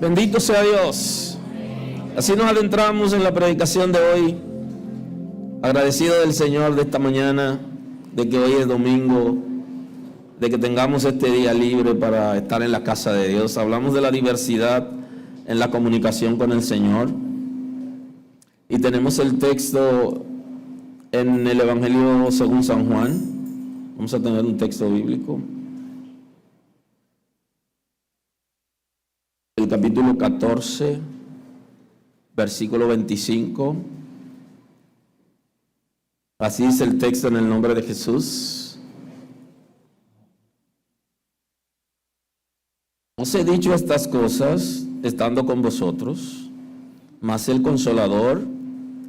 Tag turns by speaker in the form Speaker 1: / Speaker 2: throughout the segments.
Speaker 1: Bendito sea Dios. Así nos adentramos en la predicación de hoy. Agradecido del Señor de esta mañana, de que hoy es domingo, de que tengamos este día libre para estar en la casa de Dios. Hablamos de la diversidad en la comunicación con el Señor. Y tenemos el texto en el Evangelio según San Juan. Vamos a tener un texto bíblico. El capítulo 14, versículo 25. Así dice el texto en el nombre de Jesús. Os he dicho estas cosas estando con vosotros, mas el Consolador,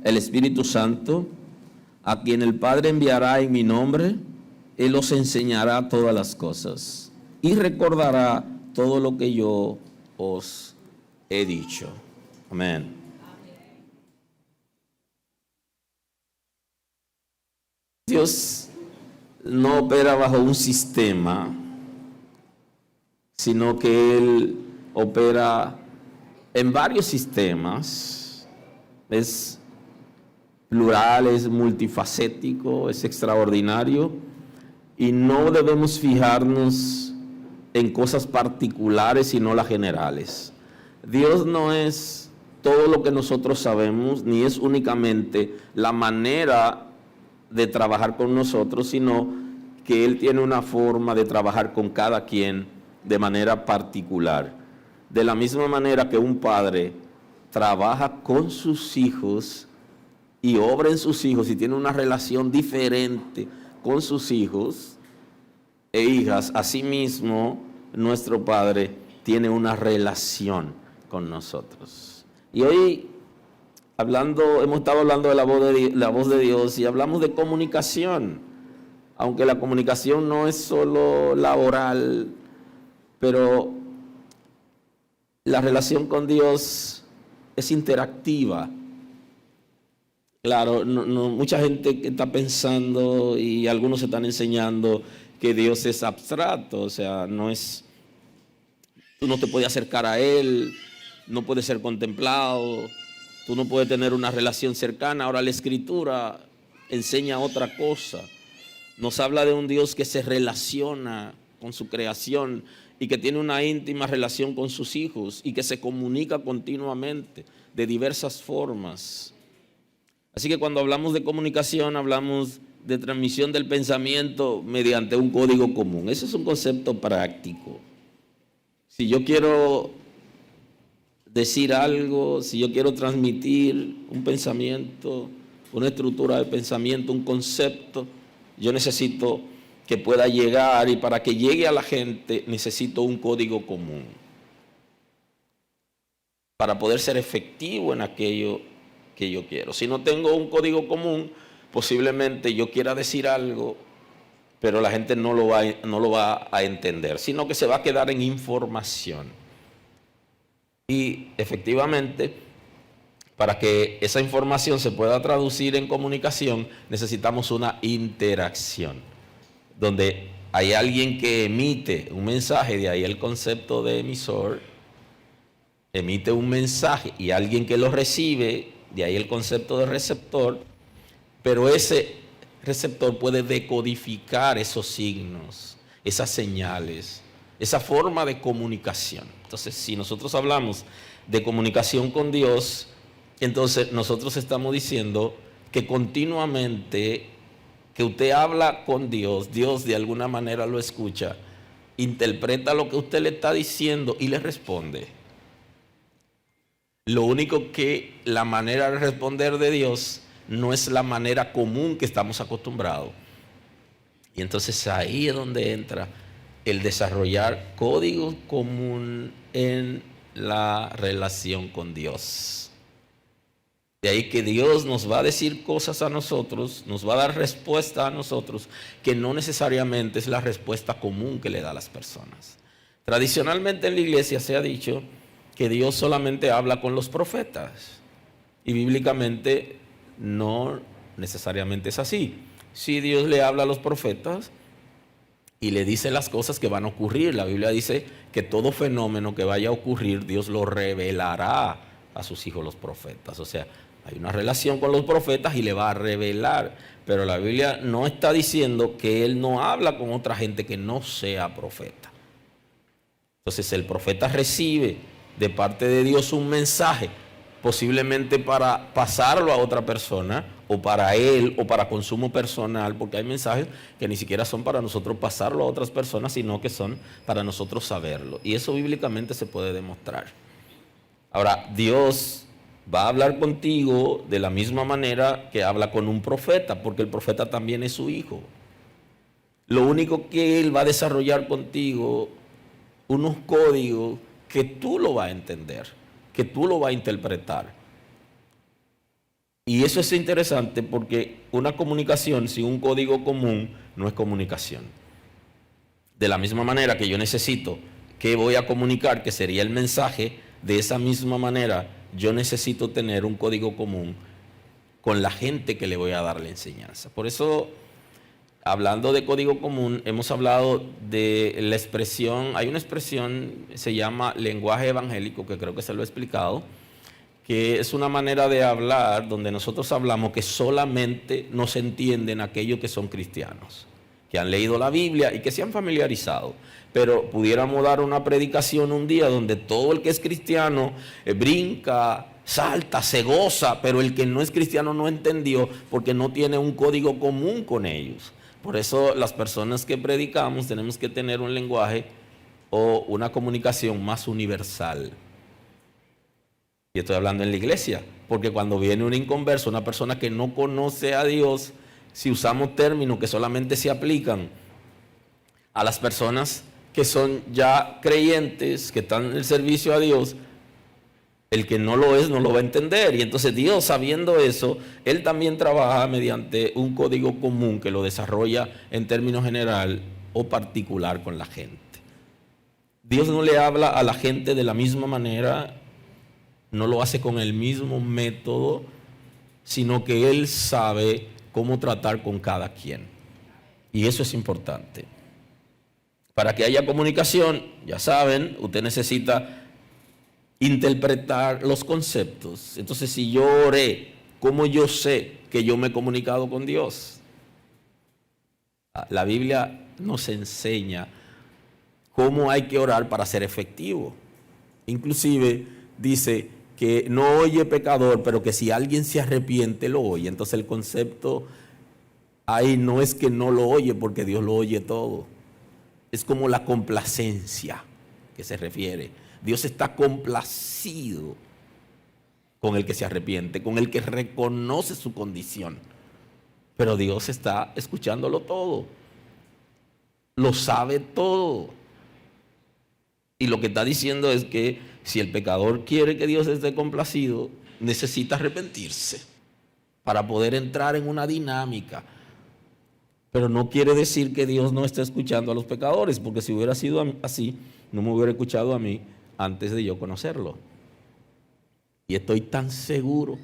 Speaker 1: el Espíritu Santo, a quien el Padre enviará en mi nombre, Él os enseñará todas las cosas y recordará todo lo que yo os he dicho. Amén. Dios no opera bajo un sistema, sino que Él opera en varios sistemas. Es plural, es multifacético, es extraordinario, y no debemos fijarnos en cosas particulares, sino las generales. Dios no es todo lo que nosotros sabemos, ni es únicamente la manera de trabajar con nosotros, sino que Él tiene una forma de trabajar con cada quien de manera particular. De la misma manera que un padre trabaja con sus hijos y obra en sus hijos y tiene una relación diferente con sus hijos e hijas, asimismo nuestro Padre tiene una relación con nosotros. Y hoy hemos estado hablando de la voz de Dios y hablamos de comunicación, aunque la comunicación no es solo laboral, pero la relación con Dios es interactiva. Claro, mucha gente que está pensando y algunos se están enseñando que Dios es abstracto, o sea, tú no te puedes acercar a Él, no puedes ser contemplado, tú no puedes tener una relación cercana. Ahora la Escritura enseña otra cosa, nos habla de un Dios que se relaciona con su creación y que tiene una íntima relación con sus hijos y que se comunica continuamente de diversas formas. Así que cuando hablamos de comunicación, hablamos de transmisión del pensamiento mediante un código común. Ese es un concepto práctico. Si yo quiero decir algo, si yo quiero transmitir un pensamiento, una estructura de pensamiento, un concepto, yo necesito que pueda llegar, y para que llegue a la gente necesito un código común para poder ser efectivo en aquello que yo quiero. Si no tengo un código común, posiblemente yo quiera decir algo, pero la gente no lo va a entender, sino que se va a quedar en información. Y efectivamente, para que esa información se pueda traducir en comunicación, necesitamos una interacción, donde hay alguien que emite un mensaje, de ahí el concepto de emisor, emite un mensaje, y alguien que lo recibe, de ahí el concepto de receptor, pero ese receptor puede decodificar esos signos, esas señales, esa forma de comunicación. Entonces, si nosotros hablamos de comunicación con Dios, entonces nosotros estamos diciendo que continuamente que usted habla con Dios, Dios de alguna manera lo escucha, interpreta lo que usted le está diciendo y le responde. Lo único que la manera de responder de Dios no es la manera común que estamos acostumbrados. Y entonces ahí es donde entra el desarrollar código común en la relación con Dios. De ahí que Dios nos va a decir cosas a nosotros, nos va a dar respuesta a nosotros, que no necesariamente es la respuesta común que le da a las personas. Tradicionalmente en la iglesia se ha dicho que Dios solamente habla con los profetas, y bíblicamente no necesariamente es así. Si Dios le habla a los profetas y le dice las cosas que van a ocurrir, la Biblia dice que todo fenómeno que vaya a ocurrir, Dios lo revelará a sus hijos los profetas. O sea, hay una relación con los profetas y le va a revelar. Pero la Biblia no está diciendo que Él no habla con otra gente que no sea profeta. Entonces el profeta recibe de parte de Dios un mensaje, posiblemente para pasarlo a otra persona, o para él, o para consumo personal, porque hay mensajes que ni siquiera son para nosotros pasarlo a otras personas, sino que son para nosotros saberlo. Y eso bíblicamente se puede demostrar. Ahora, Dios va a hablar contigo de la misma manera que habla con un profeta, porque el profeta también es su hijo. Lo único que Él va a desarrollar contigo, unos códigos que tú lo vas a entender, que tú lo vas a interpretar. Y eso es interesante porque una comunicación sin un código común no es comunicación. De la misma manera que yo necesito que voy a comunicar, que sería el mensaje, de esa misma manera yo necesito tener un código común con la gente que le voy a dar la enseñanza. Por eso, hablando de código común, hemos hablado de la expresión, hay una expresión, se llama lenguaje evangélico, que creo que se lo he explicado, que es una manera de hablar donde nosotros hablamos que solamente nos entienden aquellos que son cristianos, que han leído la Biblia y que se han familiarizado. Pero pudiéramos dar una predicación un día donde todo el que es cristiano brinca, salta, se goza, pero el que no es cristiano no entendió porque no tiene un código común con ellos. Por eso las personas que predicamos tenemos que tener un lenguaje o una comunicación más universal. Y estoy hablando en la iglesia, porque cuando viene un inconverso, una persona que no conoce a Dios, si usamos términos que solamente se aplican a las personas que son ya creyentes, que están en el servicio a Dios, el que no lo es no lo va a entender. Y entonces Dios, sabiendo eso, Él también trabaja mediante un código común que lo desarrolla en términos general o particular con la gente. Dios no le habla a la gente de la misma manera, no lo hace con el mismo método, sino que Él sabe cómo tratar con cada quien. Y eso es importante. Para que haya comunicación, ya saben, usted necesita interpretar los conceptos. Entonces, si yo oré, ¿cómo yo sé que yo me he comunicado con Dios? La Biblia nos enseña cómo hay que orar para ser efectivo. Inclusive dice que no oye pecador, pero que si alguien se arrepiente, lo oye. Entonces el concepto ahí no es que no lo oye, porque Dios lo oye todo. Es como la complacencia que se refiere. Dios está complacido con el que se arrepiente, con el que reconoce su condición. Pero Dios está escuchándolo todo. Lo sabe todo. Y lo que está diciendo es que si el pecador quiere que Dios esté complacido, necesita arrepentirse para poder entrar en una dinámica. Pero no quiere decir que Dios no esté escuchando a los pecadores, porque si hubiera sido así, no me hubiera escuchado a mí antes de yo conocerlo. Y estoy tan seguro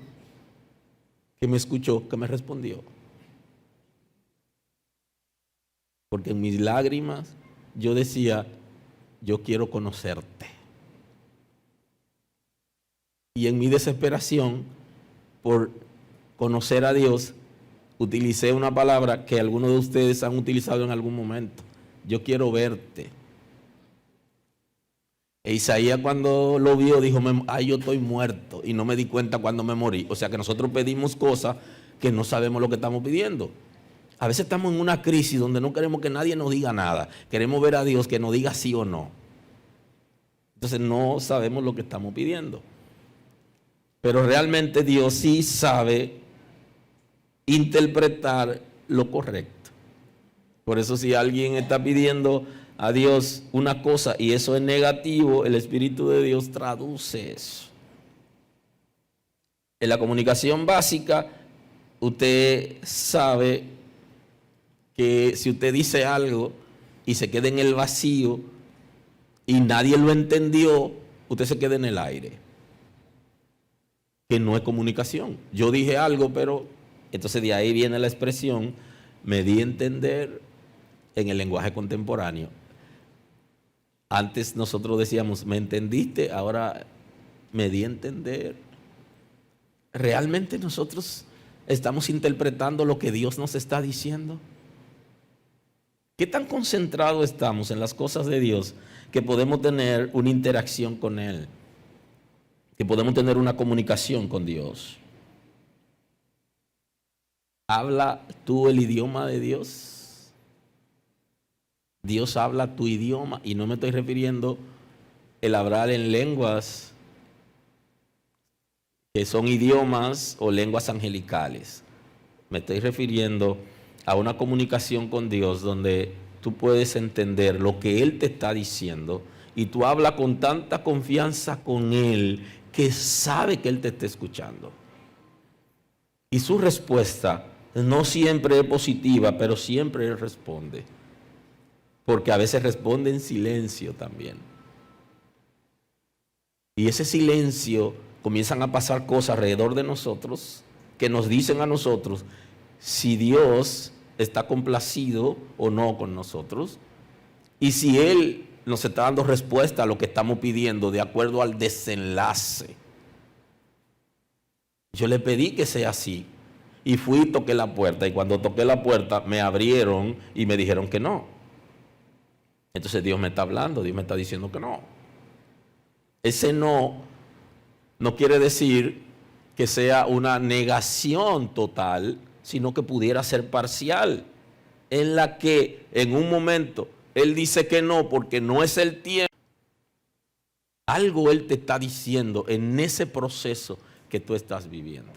Speaker 1: que me escuchó, que me respondió. Porque en mis lágrimas yo decía, yo quiero conocerte. Y en mi desesperación por conocer a Dios, utilicé una palabra que algunos de ustedes han utilizado en algún momento. Yo quiero verte. E Isaías, cuando lo vio, dijo, ay, yo estoy muerto, y no me di cuenta cuando me morí. O sea que nosotros pedimos cosas que no sabemos lo que estamos pidiendo. A veces estamos en una crisis donde no queremos que nadie nos diga nada. Queremos ver a Dios que nos diga sí o no. Entonces no sabemos lo que estamos pidiendo. Pero realmente Dios sí sabe interpretar lo correcto. Por eso, si alguien está pidiendo a Dios una cosa y eso es negativo, el Espíritu de Dios traduce eso. En la comunicación básica, usted sabe que si usted dice algo y se queda en el vacío y nadie lo entendió, usted se queda en el aire. Que no es comunicación. Yo dije algo, pero entonces de ahí viene la expresión, me di a entender en el lenguaje contemporáneo. Antes nosotros decíamos, ¿me entendiste? Ahora me di a entender. ¿Realmente nosotros estamos interpretando lo que Dios nos está diciendo? ¿Qué tan concentrados estamos en las cosas de Dios que podemos tener una interacción con Él? Que podemos tener una comunicación con Dios. ¿Habla tú el idioma de Dios? Dios habla tu idioma, y no me estoy refiriendo el hablar en lenguas que son idiomas o lenguas angelicales. Me estoy refiriendo a una comunicación con Dios donde tú puedes entender lo que Él te está diciendo y tú hablas con tanta confianza con Él que sabe que Él te está escuchando. Y su respuesta no siempre es positiva, pero siempre Él responde. Porque a veces responde en silencio también. Y ese silencio, comienzan a pasar cosas alrededor de nosotros que nos dicen a nosotros si Dios está complacido o no con nosotros, y si Él nos está dando respuesta a lo que estamos pidiendo de acuerdo al desenlace. Yo le pedí que sea así, y fui y toqué la puerta, y cuando toqué la puerta me abrieron y me dijeron que no. Entonces Dios me está hablando, Dios me está diciendo que no. Ese no quiere decir que sea una negación total, sino que pudiera ser parcial, en la que en un momento Él dice que no porque no es el tiempo. Algo Él te está diciendo en ese proceso que tú estás viviendo,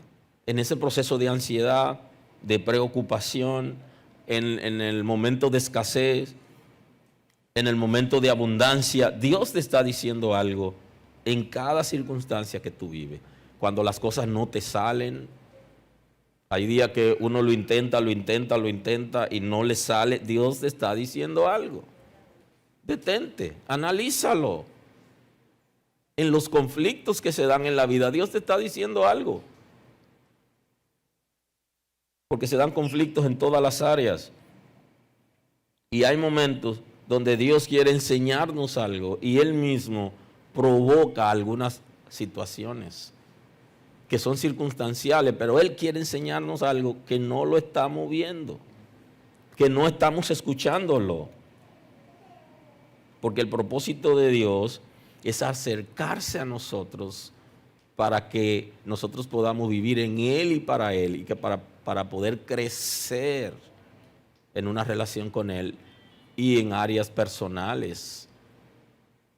Speaker 1: en ese proceso de ansiedad, de preocupación, en el momento de escasez, en el momento de abundancia. Dios te está diciendo algo en cada circunstancia que tú vives. Cuando las cosas no te salen, hay días que uno lo intenta y no le sale. Dios te está diciendo algo. Detente, analízalo. En los conflictos que se dan en la vida, Dios te está diciendo algo. Porque se dan conflictos en todas las áreas. Y hay momentos donde Dios quiere enseñarnos algo y Él mismo provoca algunas situaciones que son circunstanciales, pero Él quiere enseñarnos algo que no lo estamos viendo, que no estamos escuchándolo. Porque el propósito de Dios es acercarse a nosotros para que nosotros podamos vivir en Él y que para poder crecer en una relación con Él y en áreas personales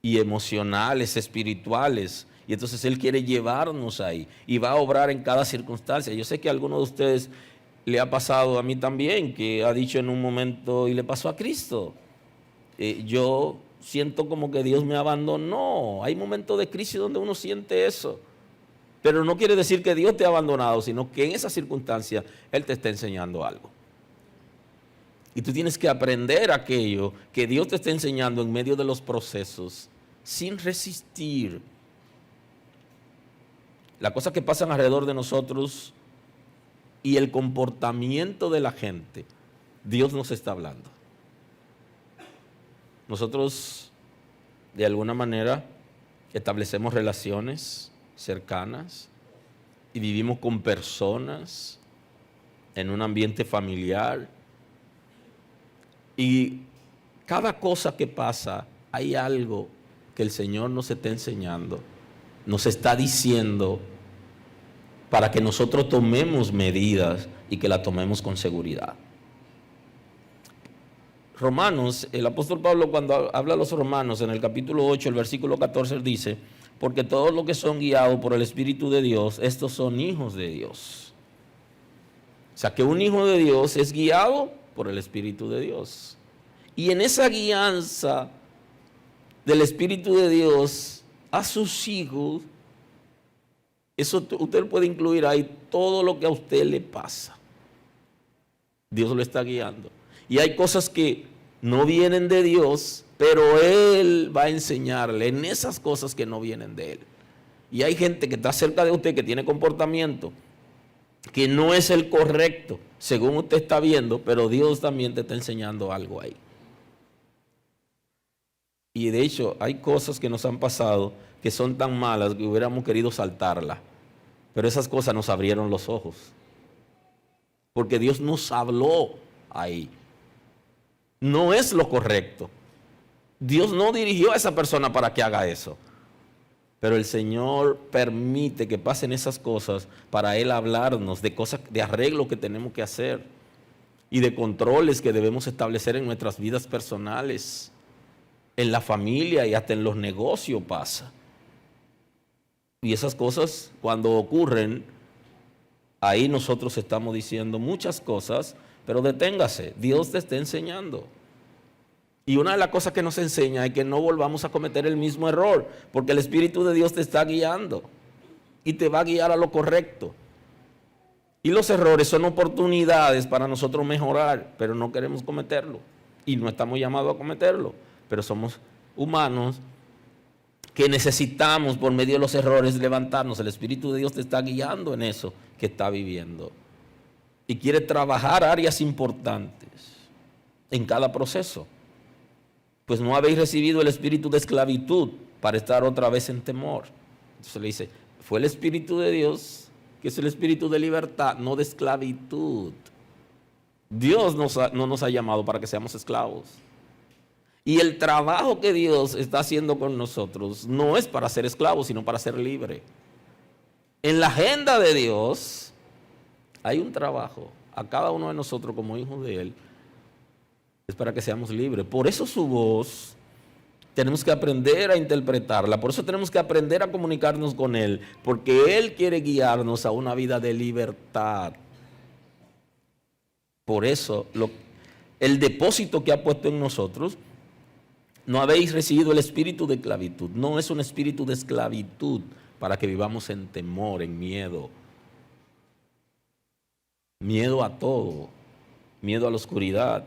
Speaker 1: y emocionales, espirituales. Y entonces Él quiere llevarnos ahí y va a obrar en cada circunstancia. Yo sé que a algunos de ustedes le ha pasado, a mí también, que ha dicho en un momento, y le pasó a Cristo, yo siento como que Dios me abandonó. Hay momentos de crisis donde uno siente eso, pero no quiere decir que Dios te ha abandonado, sino que en esa circunstancia Él te está enseñando algo. Y tú tienes que aprender aquello que Dios te está enseñando en medio de los procesos, sin resistir. Las cosas que pasan alrededor de nosotros y el comportamiento de la gente, Dios nos está hablando. Nosotros, de alguna manera, establecemos relaciones cercanas y vivimos con personas en un ambiente familiar. Y cada cosa que pasa, hay algo que el Señor nos está enseñando, nos está diciendo para que nosotros tomemos medidas y que la tomemos con seguridad. Romanos, el apóstol Pablo cuando habla a los romanos en el capítulo 8, el versículo 14 dice, porque todos los que son guiados por el Espíritu de Dios, estos son hijos de Dios. O sea que un hijo de Dios es guiado por el Espíritu de Dios. Y en esa guianza del Espíritu de Dios a sus hijos, eso usted puede incluir ahí todo lo que a usted le pasa. Dios lo está guiando. Y hay cosas que no vienen de Dios, pero Él va a enseñarle en esas cosas que no vienen de Él. Y hay gente que está cerca de usted que tiene comportamiento que no es el correcto, según usted está viendo, pero Dios también te está enseñando algo ahí. Y de hecho hay cosas que nos han pasado que son tan malas que hubiéramos querido saltarlas. Pero esas cosas nos abrieron los ojos. Porque Dios nos habló ahí. No es lo correcto. Dios no dirigió a esa persona para que haga eso. Pero el Señor permite que pasen esas cosas para Él hablarnos de cosas, de arreglo que tenemos que hacer y de controles que debemos establecer en nuestras vidas personales, en la familia y hasta en los negocios pasa. Y esas cosas cuando ocurren, ahí nosotros estamos diciendo muchas cosas, pero deténgase, Dios te está enseñando. Y una de las cosas que nos enseña es que no volvamos a cometer el mismo error, porque el Espíritu de Dios te está guiando y te va a guiar a lo correcto. Y los errores son oportunidades para nosotros mejorar, pero no queremos cometerlo. Y no estamos llamados a cometerlo, pero somos humanos que necesitamos por medio de los errores levantarnos. El Espíritu de Dios te está guiando en eso que está viviendo. Y quiere trabajar áreas importantes en cada proceso. Pues no habéis recibido el espíritu de esclavitud para estar otra vez en temor. Entonces le dice, fue el Espíritu de Dios, que es el espíritu de libertad, no de esclavitud. Dios no nos ha llamado para que seamos esclavos. Y el trabajo que Dios está haciendo con nosotros no es para ser esclavos, sino para ser libre. En la agenda de Dios hay un trabajo a cada uno de nosotros como hijos de Él. Es para que seamos libres. Por eso su voz tenemos que aprender a interpretarla. Por eso tenemos que aprender a comunicarnos con Él. Porque Él quiere guiarnos a una vida de libertad. Por eso el depósito que ha puesto en nosotros, no habéis recibido el espíritu de esclavitud. No es un espíritu de esclavitud para que vivamos en temor, en miedo. Miedo a todo. Miedo a la oscuridad.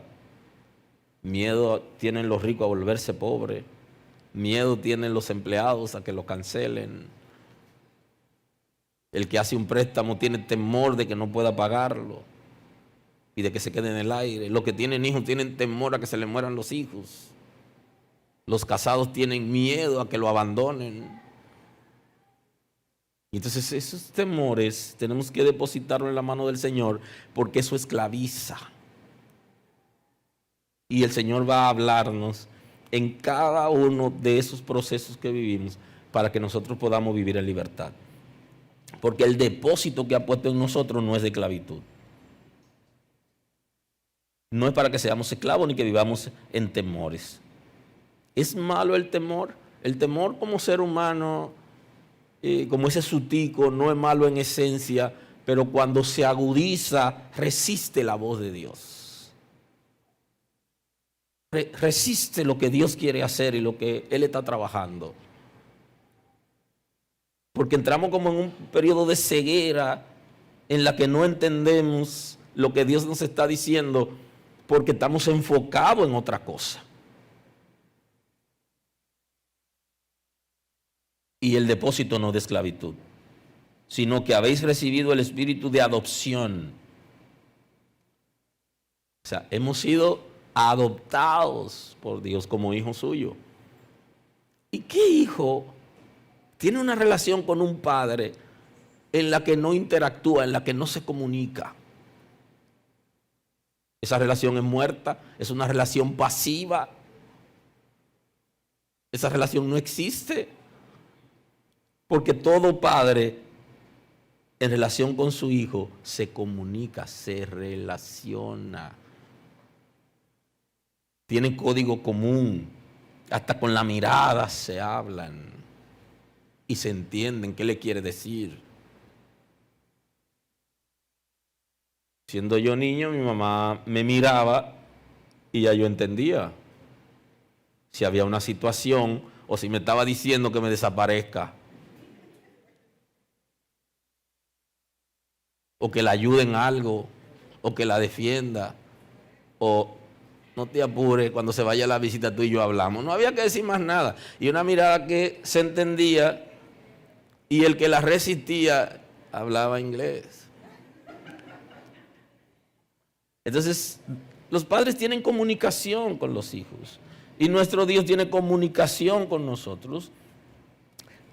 Speaker 1: Miedo tienen los ricos a volverse pobres. Miedo tienen los empleados a que lo cancelen. El que hace un préstamo tiene temor de que no pueda pagarlo y de que se quede en el aire. Los que tienen hijos tienen temor a que se les mueran los hijos. Los casados tienen miedo a que lo abandonen. Y entonces esos temores tenemos que depositarlos en la mano del Señor, porque eso esclaviza. Y el Señor va a hablarnos en cada uno de esos procesos que vivimos para que nosotros podamos vivir en libertad. Porque el depósito que ha puesto en nosotros no es de esclavitud. No es para que seamos esclavos ni que vivamos en temores. ¿Es malo el temor? El temor como ser humano, como ese sutico, no es malo en esencia, pero cuando se agudiza, resiste la voz de Dios. Resiste lo que Dios quiere hacer y lo que Él está trabajando. Porque entramos como en un periodo de ceguera en la que no entendemos lo que Dios nos está diciendo porque estamos enfocados en otra cosa. Y el depósito no es de esclavitud, sino que habéis recibido el espíritu de adopción. O sea, hemos sido adoptados por Dios como hijos suyos. ¿Y qué hijo tiene una relación con un padre en la que no interactúa, en la que no se comunica? Esa relación es muerta, es una relación pasiva. Esa relación no existe. Porque todo padre en relación con su hijo se comunica, se relaciona. Tienen código común, hasta con la mirada se hablan y se entienden qué le quiere decir. Siendo yo niño, mi mamá me miraba y ya yo entendía si había una situación o si me estaba diciendo que me desaparezca o que la ayude en algo o que la defienda o no te apures, cuando se vaya la visita tú y yo hablamos. No había que decir más nada. Y una mirada que se entendía y el que la resistía hablaba inglés. Entonces, los padres tienen comunicación con los hijos. Y nuestro Dios tiene comunicación con nosotros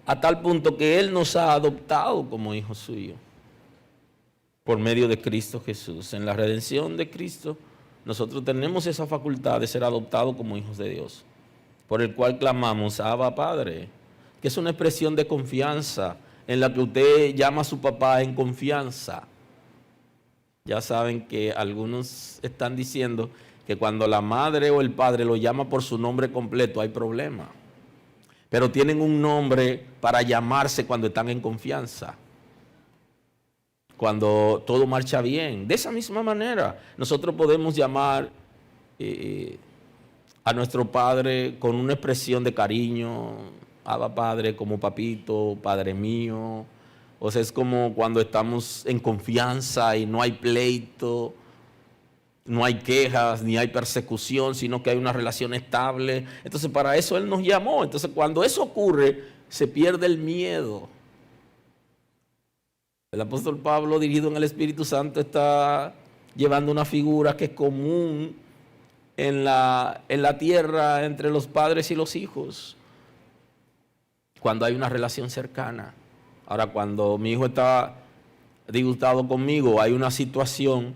Speaker 1: a tal punto que Él nos ha adoptado como hijos suyos por medio de Cristo Jesús. En la redención de Cristo, nosotros tenemos esa facultad de ser adoptados como hijos de Dios, por el cual clamamos, Abba Padre, que es una expresión de confianza en la que usted llama a su papá en confianza. Ya saben que algunos están diciendo que cuando la madre o el padre lo llama por su nombre completo hay problema. Pero tienen un nombre para llamarse cuando están en confianza, cuando todo marcha bien. De esa misma manera, nosotros podemos llamar a nuestro Padre con una expresión de cariño, Abba Padre, como papito, Padre mío. O sea, es como cuando estamos en confianza y no hay pleito, no hay quejas, ni hay persecución, sino que hay una relación estable. Entonces, para eso Él nos llamó. Entonces, cuando eso ocurre, se pierde el miedo. El apóstol Pablo, dirigido en el Espíritu Santo, está llevando una figura que es común en la tierra entre los padres y los hijos, cuando hay una relación cercana. Ahora, cuando mi hijo está disgustado conmigo, hay una situación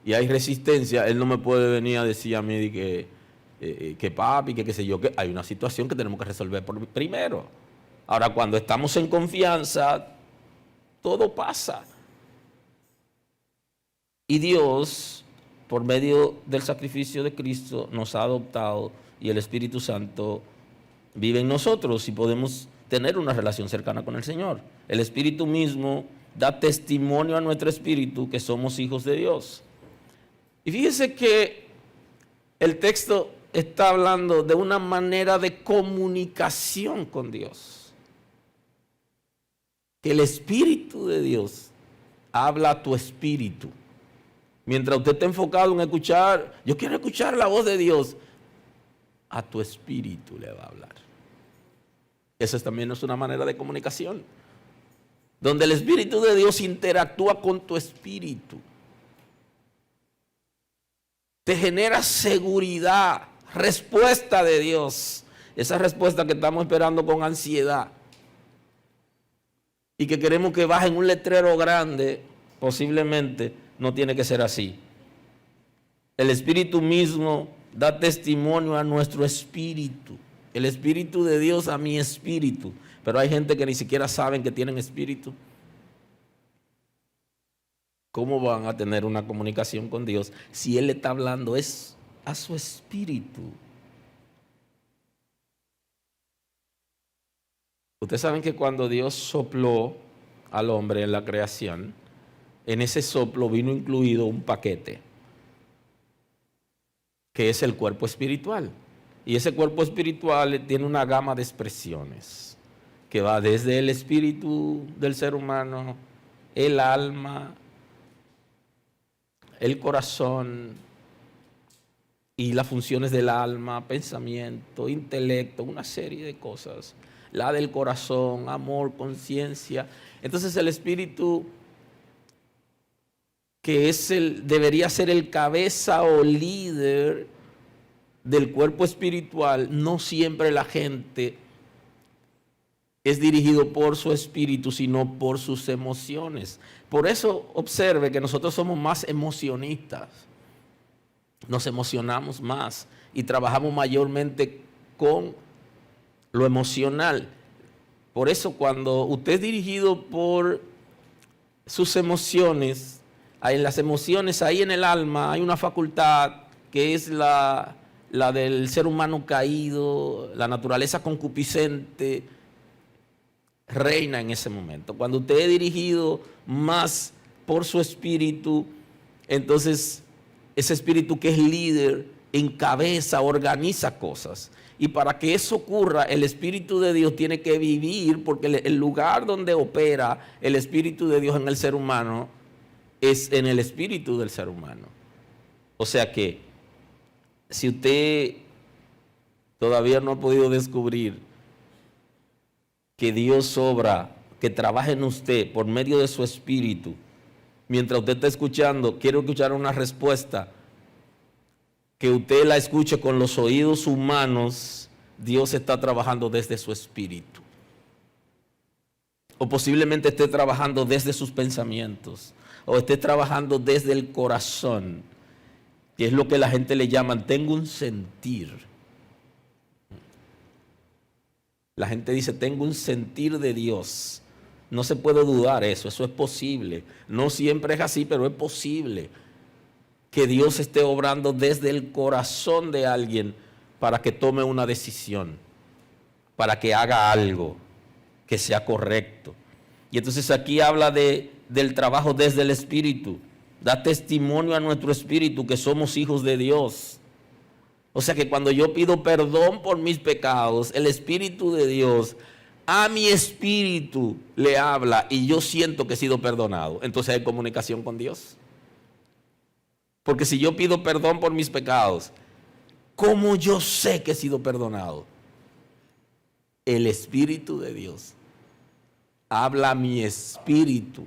Speaker 1: y hay resistencia, él no me puede venir a decir a mí que papi, que qué sé yo, que hay una situación que tenemos que resolver primero. Ahora, cuando estamos en confianza, todo pasa. Y Dios, por medio del sacrificio de Cristo, nos ha adoptado y el Espíritu Santo vive en nosotros y podemos tener una relación cercana con el Señor. El Espíritu mismo da testimonio a nuestro espíritu que somos hijos de Dios. Y fíjese que el texto está hablando de una manera de comunicación con Dios. Que el Espíritu de Dios habla a tu espíritu. Mientras usted está enfocado en escuchar, yo quiero escuchar la voz de Dios, a tu espíritu le va a hablar. Eso también es una manera de comunicación, donde el Espíritu de Dios interactúa con tu espíritu. Te genera seguridad, respuesta de Dios. Esa respuesta que estamos esperando con ansiedad y que queremos que baje en un letrero grande, posiblemente no tiene que ser así. El Espíritu mismo da testimonio a nuestro espíritu. El Espíritu de Dios a mi espíritu. Pero hay gente que ni siquiera saben que tienen espíritu. ¿Cómo van a tener una comunicación con Dios si Él le está hablando es a su espíritu? Ustedes saben que cuando Dios sopló al hombre en la creación, en ese soplo vino incluido un paquete, que es el cuerpo espiritual. Y ese cuerpo espiritual tiene una gama de expresiones, que va desde el espíritu del ser humano, el alma, el corazón y las funciones del alma, pensamiento, intelecto, una serie de cosas. La del corazón, amor, conciencia. Entonces el espíritu, que debería ser el cabeza o líder del cuerpo espiritual, no siempre la gente es dirigido por su espíritu, sino por sus emociones. Por eso observe que nosotros somos más emocionistas. Nos emocionamos más y trabajamos mayormente con lo emocional. Por eso cuando usted es dirigido por sus emociones, en las emociones, ahí en el alma, hay una facultad que es la del ser humano caído, la naturaleza concupiscente, reina en ese momento. Cuando usted es dirigido más por su espíritu, entonces ese espíritu que es líder, encabeza, organiza cosas. Y para que eso ocurra, el Espíritu de Dios tiene que vivir, porque el lugar donde opera el Espíritu de Dios en el ser humano es en el espíritu del ser humano. O sea que, si usted todavía no ha podido descubrir que Dios obra, que trabaja en usted por medio de su espíritu, mientras usted está escuchando, quiero escuchar una respuesta que usted la escuche con los oídos humanos, Dios está trabajando desde su espíritu. O posiblemente esté trabajando desde sus pensamientos, o esté trabajando desde el corazón, que es lo que la gente le llama, tengo un sentir. La gente dice, tengo un sentir de Dios. No se puede dudar eso es posible. No siempre es así, pero es posible que Dios esté obrando desde el corazón de alguien para que tome una decisión, para que haga algo que sea correcto. Y entonces aquí habla del trabajo desde el Espíritu. Da testimonio a nuestro espíritu que somos hijos de Dios. O sea que cuando yo pido perdón por mis pecados, el Espíritu de Dios a mi espíritu le habla y yo siento que he sido perdonado. Entonces hay comunicación con Dios. Porque si yo pido perdón por mis pecados, ¿cómo yo sé que he sido perdonado? El Espíritu de Dios habla a mi espíritu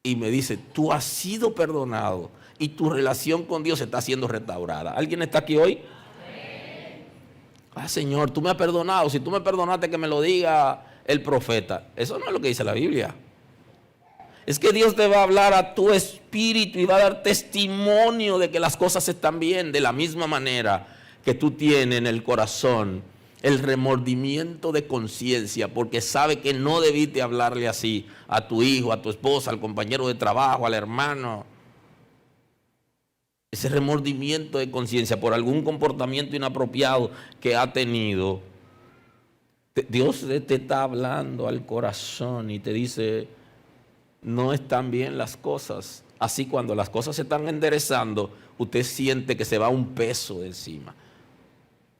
Speaker 1: y me dice, tú has sido perdonado y tu relación con Dios está siendo restaurada. ¿Alguien está aquí hoy? Ah, Señor, tú me has perdonado. Si tú me perdonaste, que me lo diga el profeta. Eso no es lo que dice la Biblia. Es que Dios te va a hablar a tu espíritu y va a dar testimonio de que las cosas están bien, de la misma manera que tú tienes en el corazón el remordimiento de conciencia, porque sabe que no debiste hablarle así a tu hijo, a tu esposa, al compañero de trabajo, al hermano. Ese remordimiento de conciencia por algún comportamiento inapropiado que ha tenido. Dios te está hablando al corazón y te dice, no están bien las cosas. Así cuando las cosas se están enderezando, usted siente que se va un peso de encima.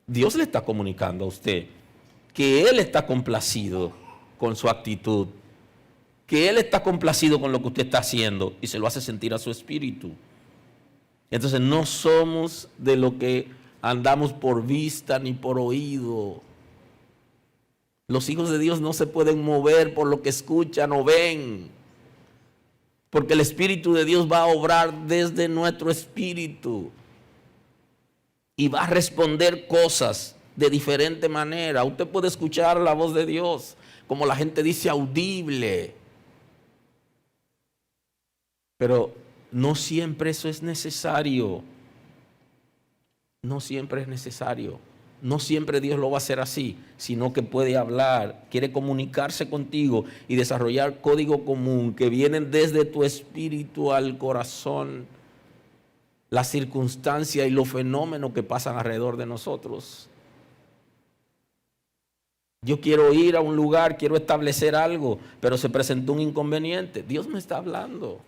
Speaker 1: Dios le está comunicando a usted que Él está complacido con su actitud, que Él está complacido con lo que usted está haciendo y se lo hace sentir a su espíritu. Entonces no somos de lo que andamos por vista ni por oído. Los hijos de Dios no se pueden mover por lo que escuchan o ven, porque el Espíritu de Dios va a obrar desde nuestro espíritu y va a responder cosas de diferente manera. Usted puede escuchar la voz de Dios, como la gente dice, audible, pero no siempre eso es necesario. No siempre es necesario. No siempre Dios lo va a hacer así, sino que puede hablar, quiere comunicarse contigo y desarrollar código común que vienen desde tu espíritu al corazón, las circunstancias y los fenómenos que pasan alrededor de nosotros. Yo quiero ir a un lugar, quiero establecer algo, pero se presentó un inconveniente. Dios me está hablando.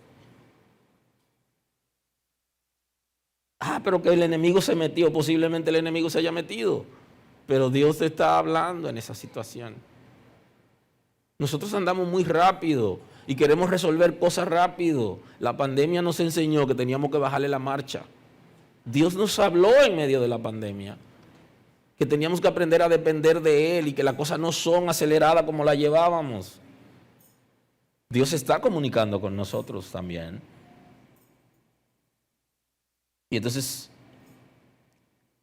Speaker 1: Pero que el enemigo se metió, posiblemente el enemigo se haya metido, pero Dios te está hablando en esa situación. Nosotros andamos muy rápido y queremos resolver cosas rápido. La pandemia nos enseñó que teníamos que bajarle la marcha. Dios nos habló en medio de la pandemia, que teníamos que aprender a depender de Él y que las cosas no son aceleradas como las llevábamos. Dios está comunicando con nosotros también. Y entonces,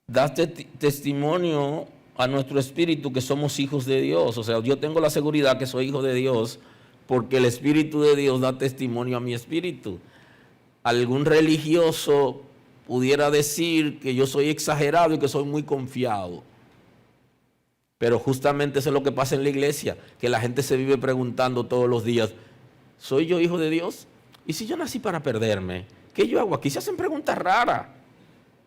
Speaker 1: da testimonio a nuestro espíritu que somos hijos de Dios. O sea, yo tengo la seguridad que soy hijo de Dios porque el Espíritu de Dios da testimonio a mi espíritu. Algún religioso pudiera decir que yo soy exagerado y que soy muy confiado. Pero justamente eso es lo que pasa en la iglesia, que la gente se vive preguntando todos los días, ¿soy yo hijo de Dios? ¿Y si yo nací para perderme? ¿Qué yo hago aquí? Se hacen preguntas raras.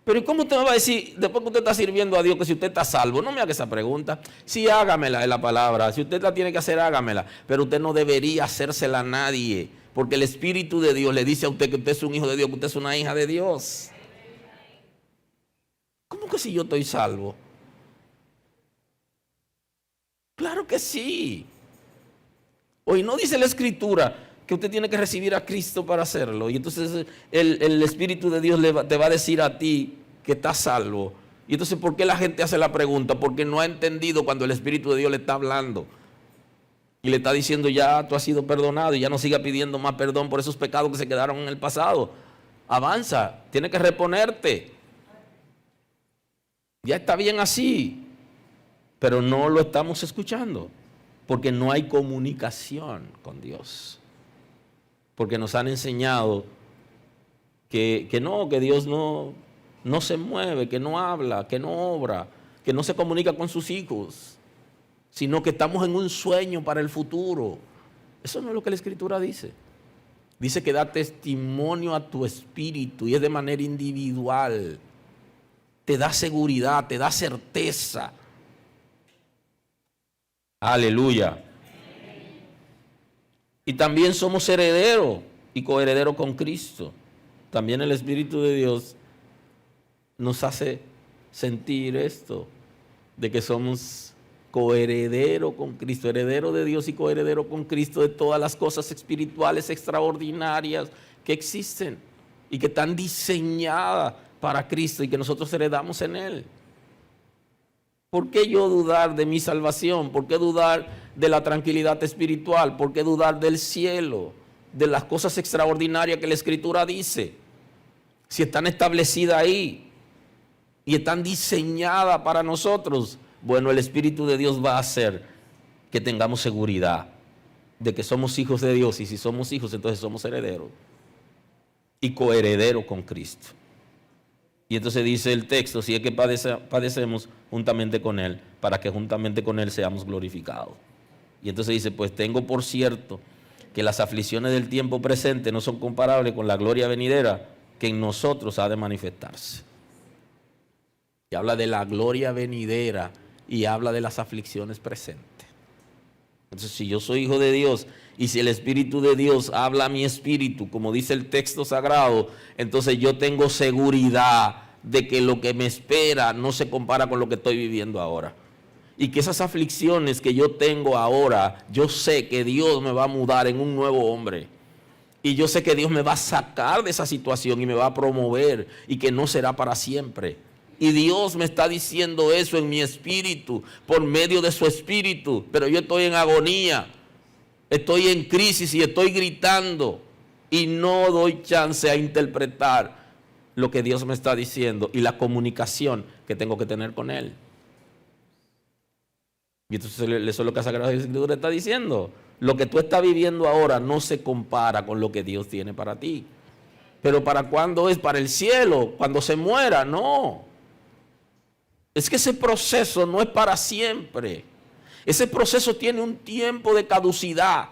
Speaker 1: Pero ¿y cómo usted me va a decir, después que usted está sirviendo a Dios, que si usted está salvo? No me haga esa pregunta. Sí, hágamela, es la palabra. Si usted la tiene que hacer, hágamela. Pero usted no debería hacérsela a nadie, porque el Espíritu de Dios le dice a usted que usted es un hijo de Dios, que usted es una hija de Dios. ¿Cómo que si yo estoy salvo? Claro que sí. Hoy no dice la Escritura que usted tiene que recibir a Cristo para hacerlo. Y entonces el Espíritu de Dios te va a decir a ti que estás salvo. Y entonces, ¿por qué la gente hace la pregunta? Porque no ha entendido cuando el Espíritu de Dios le está hablando. Y le está diciendo, ya tú has sido perdonado y ya no siga pidiendo más perdón por esos pecados que se quedaron en el pasado. Avanza, tienes que reponerte. Ya está bien así, pero no lo estamos escuchando, porque no hay comunicación con Dios. Porque nos han enseñado que Dios no se mueve, que no habla, que no obra, que no se comunica con sus hijos, sino que estamos en un sueño para el futuro. Eso no es lo que la Escritura dice. Dice que da testimonio a tu espíritu y es de manera individual. Te da seguridad, te da certeza. Aleluya. Y también somos herederos y coherederos con Cristo. También el Espíritu de Dios nos hace sentir esto, de que somos coherederos con Cristo, heredero de Dios y coheredero con Cristo de todas las cosas espirituales extraordinarias que existen y que están diseñadas para Cristo y que nosotros heredamos en Él. ¿Por qué yo dudar de mi salvación? ¿Por qué dudar de la tranquilidad espiritual? ¿Por qué dudar del cielo? De las cosas extraordinarias que la Escritura dice. Si están establecidas ahí y están diseñadas para nosotros, bueno, el Espíritu de Dios va a hacer que tengamos seguridad de que somos hijos de Dios. Y si somos hijos, entonces somos herederos y coherederos con Cristo. Y entonces dice el texto, si es que padecemos juntamente con Él, para que juntamente con Él seamos glorificados. Y entonces dice, pues tengo por cierto que las aflicciones del tiempo presente no son comparables con la gloria venidera que en nosotros ha de manifestarse. Y habla de la gloria venidera y habla de las aflicciones presentes. Entonces, si yo soy hijo de Dios y si el Espíritu de Dios habla a mi espíritu, como dice el texto sagrado, entonces yo tengo seguridad de que lo que me espera no se compara con lo que estoy viviendo ahora. Y que esas aflicciones que yo tengo ahora, yo sé que Dios me va a mudar en un nuevo hombre. Y yo sé que Dios me va a sacar de esa situación y me va a promover y que no será para siempre. Y Dios me está diciendo eso en mi espíritu, por medio de su espíritu. Pero yo estoy en agonía, estoy en crisis y estoy gritando. Y no doy chance a interpretar lo que Dios me está diciendo y la comunicación que tengo que tener con Él. Y entonces eso es lo que la Sagrada Escritura está diciendo. Lo que tú estás viviendo ahora no se compara con lo que Dios tiene para ti. Pero ¿para cuándo es? Para el cielo, cuando se muera, no. Es que ese proceso no es para siempre. Ese proceso tiene un tiempo de caducidad,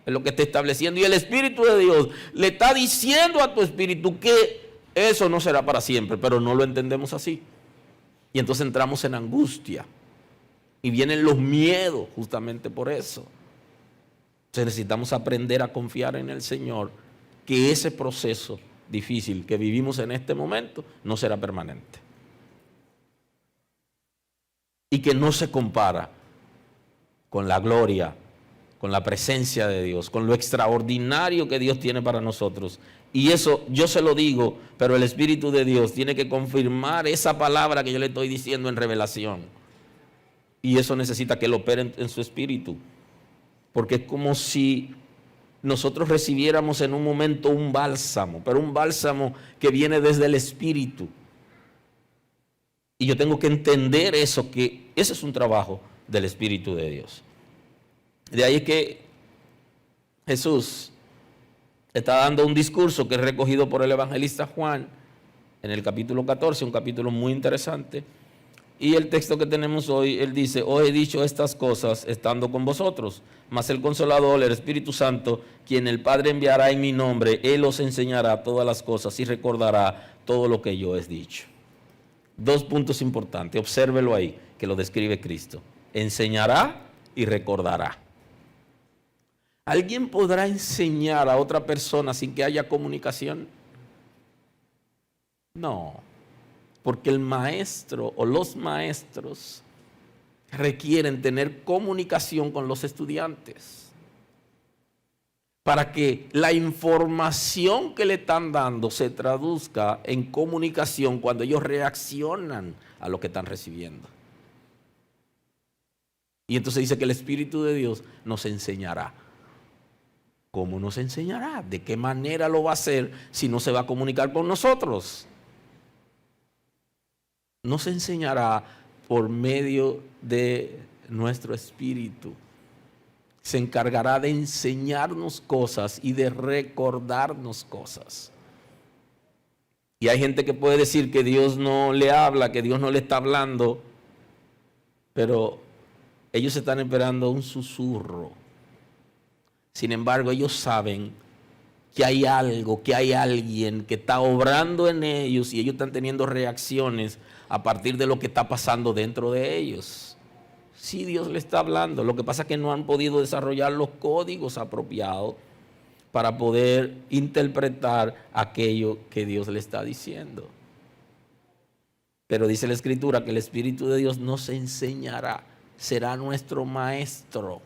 Speaker 1: es lo que está estableciendo. Y el Espíritu de Dios le está diciendo a tu espíritu que eso no será para siempre, pero no lo entendemos así. Y entonces entramos en angustia. Y vienen los miedos justamente por eso. Entonces necesitamos aprender a confiar en el Señor, que ese proceso difícil que vivimos en este momento no será permanente. Y que no se compara con la gloria, con la presencia de Dios, con lo extraordinario que Dios tiene para nosotros. Y eso yo se lo digo, pero el Espíritu de Dios tiene que confirmar esa palabra que yo le estoy diciendo en revelación. Y eso necesita que lo opere en su espíritu. Porque es como si nosotros recibiéramos en un momento un bálsamo, pero un bálsamo que viene desde el Espíritu. Y yo tengo que entender eso, que ese es un trabajo del Espíritu de Dios. De ahí es que Jesús está dando un discurso que es recogido por el evangelista Juan en el capítulo 14, un capítulo muy interesante. Y el texto que tenemos hoy, él dice, os he dicho estas cosas estando con vosotros, mas el Consolador, el Espíritu Santo, quien el Padre enviará en mi nombre, Él os enseñará todas las cosas y recordará todo lo que yo he dicho. Dos puntos importantes, obsérvelo ahí, que lo describe Cristo. Enseñará y recordará. ¿Alguien podrá enseñar a otra persona sin que haya comunicación? No. Porque el maestro o los maestros requieren tener comunicación con los estudiantes para que la información que le están dando se traduzca en comunicación cuando ellos reaccionan a lo que están recibiendo. Y entonces dice que el Espíritu de Dios nos enseñará. ¿Cómo nos enseñará? ¿De qué manera lo va a hacer si no se va a comunicar con nosotros? nos enseñará por medio de nuestro espíritu. Se encargará de enseñarnos cosas y de recordarnos cosas. Y hay gente que puede decir que Dios no le habla, que Dios no le está hablando, pero ellos están esperando un susurro. Sin embargo, ellos saben que hay algo, que hay alguien que está obrando en ellos y ellos están teniendo reacciones a partir de lo que está pasando dentro de ellos. Sí, Dios le está hablando. Lo que pasa es que no han podido desarrollar los códigos apropiados para poder interpretar aquello que Dios le está diciendo. Pero dice la Escritura que el Espíritu de Dios nos enseñará, será nuestro maestro.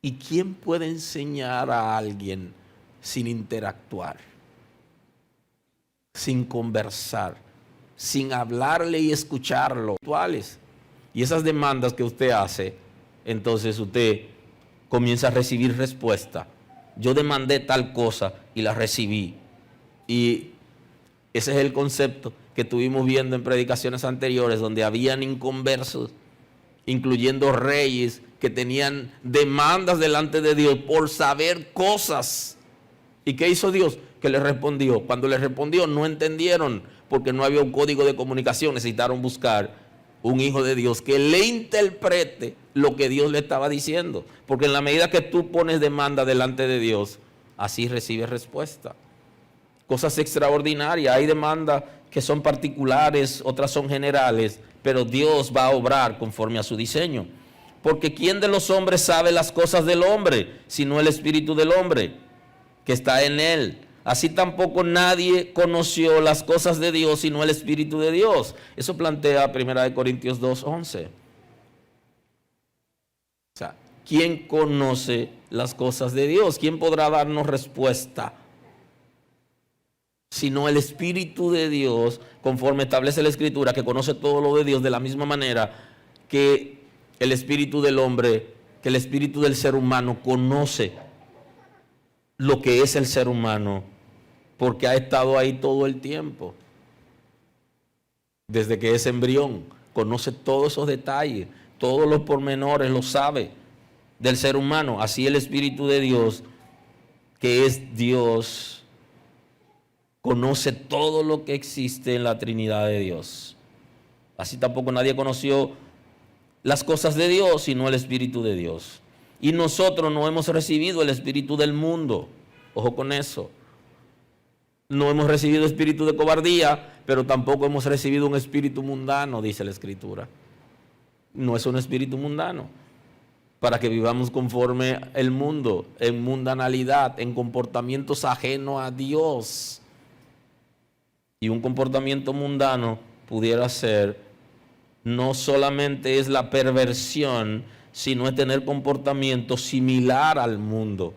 Speaker 1: ¿Y quién puede enseñar a alguien sin interactuar, sin conversar, sin hablarle y escucharlo? Y esas demandas que usted hace, entonces usted comienza a recibir respuesta. Yo demandé tal cosa y la recibí. Y ese es el concepto que estuvimos viendo en predicaciones anteriores, donde habían inconversos, incluyendo reyes, que tenían demandas delante de Dios por saber cosas. ¿Y qué hizo Dios? Que les respondió. Cuando les respondió no entendieron, porque no había un código de comunicación. Necesitaron buscar un hijo de Dios que le interprete lo que Dios le estaba diciendo. Porque en la medida que tú pones demanda delante de Dios, así recibes respuesta. Cosas extraordinarias. Hay demandas que son particulares, otras son generales, pero Dios va a obrar conforme a su diseño. Porque ¿quién de los hombres sabe las cosas del hombre, sino el espíritu del hombre que está en él? Así tampoco nadie conoció las cosas de Dios, sino el Espíritu de Dios. Eso plantea 1 Corintios 2:11. O sea, ¿quién conoce las cosas de Dios? ¿Quién podrá darnos respuesta? Sino el Espíritu de Dios, conforme establece la Escritura, que conoce todo lo de Dios de la misma manera que el Espíritu del hombre, que el Espíritu del ser humano conoce lo que es el ser humano, porque ha estado ahí todo el tiempo. Desde que es embrión, conoce todos esos detalles, todos los pormenores, lo sabe del ser humano. Así el Espíritu de Dios, que es Dios, conoce todo lo que existe en la Trinidad de Dios. Así tampoco nadie conoció las cosas de Dios, sino el Espíritu de Dios. Y nosotros no hemos recibido el espíritu del mundo. Ojo con eso. No hemos recibido espíritu de cobardía, pero tampoco hemos recibido un espíritu mundano, dice la Escritura. No es un espíritu mundano, para que vivamos conforme el mundo, en mundanalidad, en comportamientos ajenos a Dios. Y un comportamiento mundano pudiera ser, no solamente es la perversión, sino es tener comportamiento similar al mundo.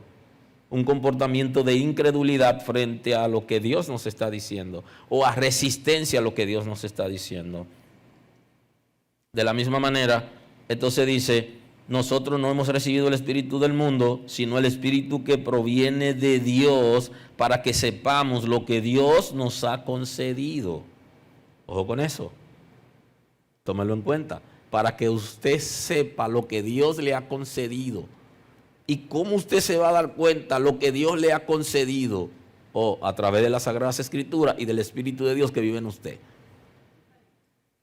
Speaker 1: Un comportamiento de incredulidad frente a lo que Dios nos está diciendo, o a resistencia a lo que Dios nos está diciendo. De la misma manera, entonces dice, nosotros no hemos recibido el espíritu del mundo, sino el espíritu que proviene de Dios, para que sepamos lo que Dios nos ha concedido. Ojo con eso, tómalo en cuenta, para que usted sepa lo que Dios le ha concedido. ¿Y cómo usted se va a dar cuenta lo que Dios le ha concedido? A través de las Sagradas Escrituras y del Espíritu de Dios que vive en usted.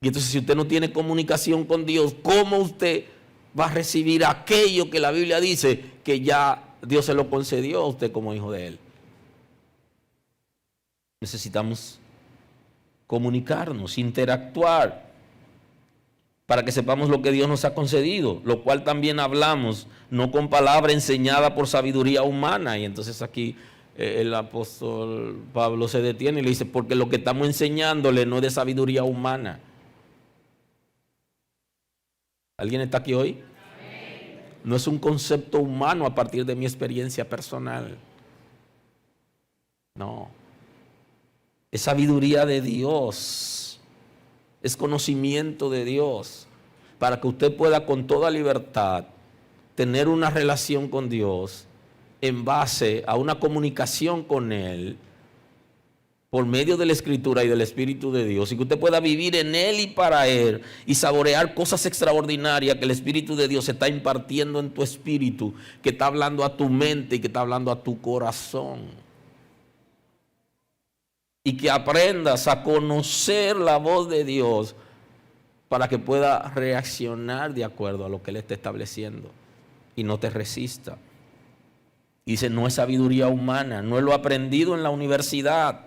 Speaker 1: Y entonces, si usted no tiene comunicación con Dios, ¿cómo usted va a recibir aquello que la Biblia dice que ya Dios se lo concedió a usted como hijo de Él? Necesitamos comunicarnos, interactuar, para que sepamos lo que Dios nos ha concedido, lo cual también hablamos, no con palabra enseñada por sabiduría humana. Y entonces aquí el apóstol Pablo se detiene y le dice, porque lo que estamos enseñándole no es de sabiduría humana. ¿Alguien está aquí hoy? No es un concepto humano a partir de mi experiencia personal. No. Es sabiduría de Dios. Es conocimiento de Dios, para que usted pueda con toda libertad tener una relación con Dios en base a una comunicación con Él por medio de la Escritura y del Espíritu de Dios, y que usted pueda vivir en Él y para Él, y saborear cosas extraordinarias que el Espíritu de Dios está impartiendo en tu espíritu, que está hablando a tu mente y que está hablando a tu corazón. Y que aprendas a conocer la voz de Dios para que pueda reaccionar de acuerdo a lo que Él está estableciendo y no te resista. Y dice, no es sabiduría humana, no es lo aprendido en la universidad,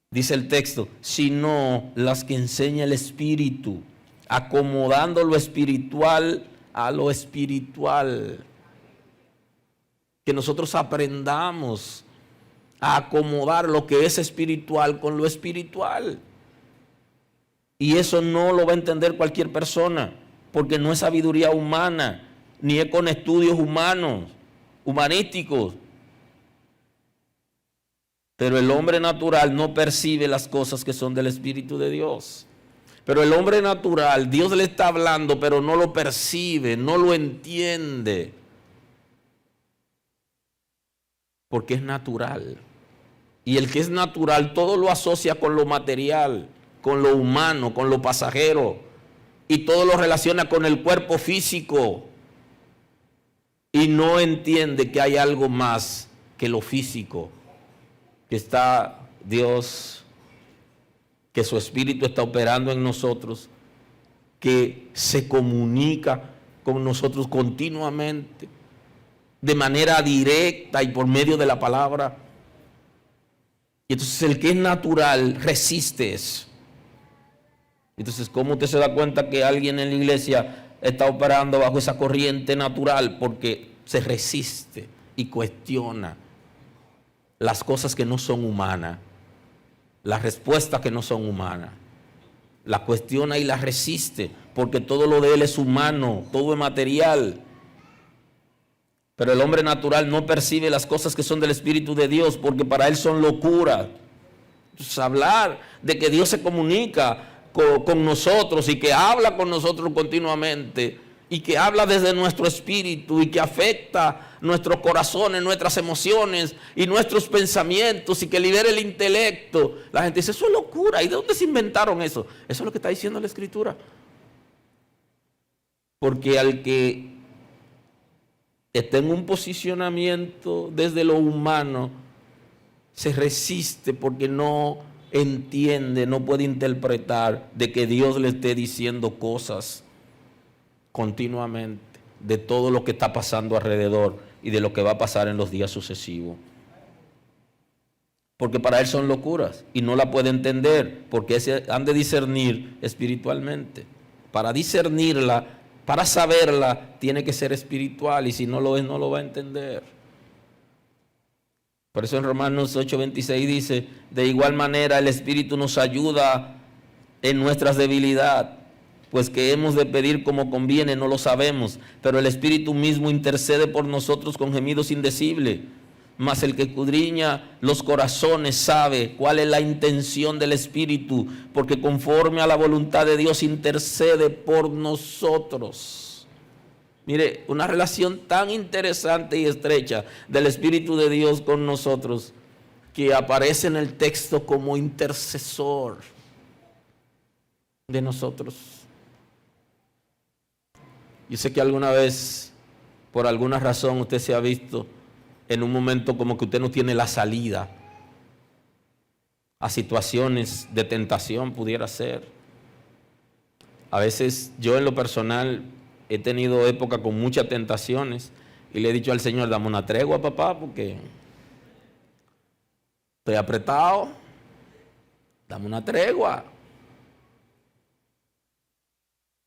Speaker 1: dice el texto, sino las que enseña el Espíritu, acomodando lo espiritual a lo espiritual. Que nosotros aprendamos a acomodar lo que es espiritual con lo espiritual. Y eso no lo va a entender cualquier persona, porque no es sabiduría humana, ni es con estudios humanísticos. Pero el hombre natural no percibe las cosas que son del Espíritu de Dios. Pero el hombre natural, Dios le está hablando, pero no lo percibe, no lo entiende. Porque es natural. Y el que es natural todo lo asocia con lo material, con lo humano, con lo pasajero. Y todo lo relaciona con el cuerpo físico. Y no entiende que hay algo más que lo físico. Que está Dios, que su Espíritu está operando en nosotros, que se comunica con nosotros continuamente, de manera directa y por medio de la palabra. Y entonces el que es natural resiste eso. Entonces, ¿cómo usted se da cuenta que alguien en la iglesia está operando bajo esa corriente natural? Porque se resiste y cuestiona las cosas que no son humanas, las respuestas que no son humanas. La cuestiona y la resiste, porque todo lo de él es humano, todo es material. Pero el hombre natural no percibe las cosas que son del Espíritu de Dios, porque para él son locura. Entonces, hablar de que Dios se comunica con nosotros y que habla con nosotros continuamente, y que habla desde nuestro espíritu y que afecta nuestros corazones, nuestras emociones y nuestros pensamientos, y que libera el intelecto. La gente dice, eso es locura. ¿Y de dónde se inventaron eso? Eso es lo que está diciendo la Escritura. Porque al que está en un posicionamiento desde lo humano, se resiste porque no entiende, no puede interpretar de que Dios le esté diciendo cosas continuamente de todo lo que está pasando alrededor y de lo que va a pasar en los días sucesivos. Porque para él son locuras y no la puede entender, porque han de discernir espiritualmente. Para discernirla, para saberla, tiene que ser espiritual, y si no lo es, no lo va a entender. Por eso en Romanos 8:26 dice, de igual manera el Espíritu nos ayuda en nuestras debilidades, pues que hemos de pedir como conviene, no lo sabemos, pero el Espíritu mismo intercede por nosotros con gemidos indecibles. Mas el que escudriña los corazones sabe cuál es la intención del Espíritu, porque conforme a la voluntad de Dios intercede por nosotros. Mire, una relación tan interesante y estrecha del Espíritu de Dios con nosotros, que aparece en el texto como intercesor de nosotros. Yo sé que alguna vez, por alguna razón, usted se ha visto en un momento como que usted no tiene la salida a situaciones de tentación, pudiera ser. A veces yo en lo personal he tenido épocas con muchas tentaciones y le he dicho al Señor, dame una tregua, papá, porque estoy apretado, dame una tregua.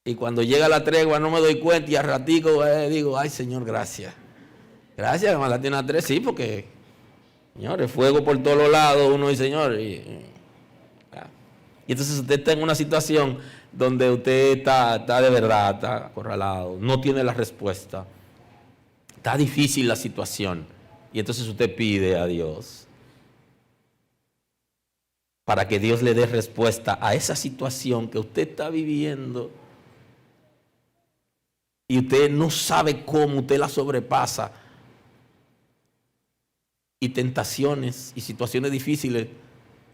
Speaker 1: Y cuando llega la tregua no me doy cuenta, y al ratico digo, ay Señor, gracias. Gracias, que me la tiene a tres, sí, porque, señores, fuego por todos los lados, uno dice, Señor. Y entonces usted está en una situación donde usted está de verdad, está acorralado, no tiene la respuesta. Está difícil la situación. Y entonces usted pide a Dios para que Dios le dé respuesta a esa situación que usted está viviendo. Y usted no sabe cómo, usted la sobrepasa. y tentaciones y situaciones difíciles